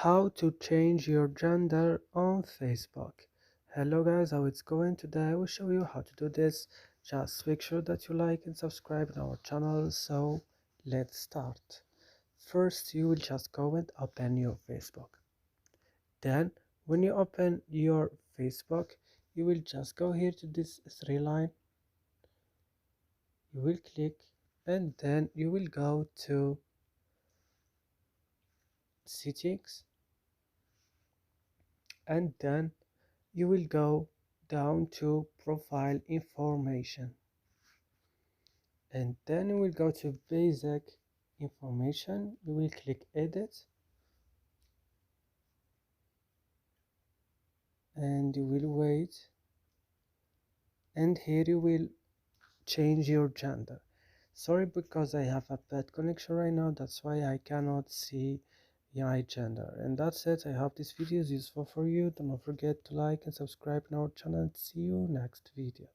How to change your gender on Facebook. Hello guys, how it's going? Today I will show you how to do this. Just make sure that you like and subscribe in our channel. So let's start. First you will just go and open your Facebook. Then when you open your Facebook, you will just go here to this three line. You will click and then you will go to settings, and then you will go down to profile information, and then you will go to basic information. You will click edit and you will wait, and here you will change your gender. Sorry, because I have a bad connection right now, that's why I cannot see my gender. And that's it. I hope this video is useful for you. Don't forget to like and subscribe in our channel. See you next video.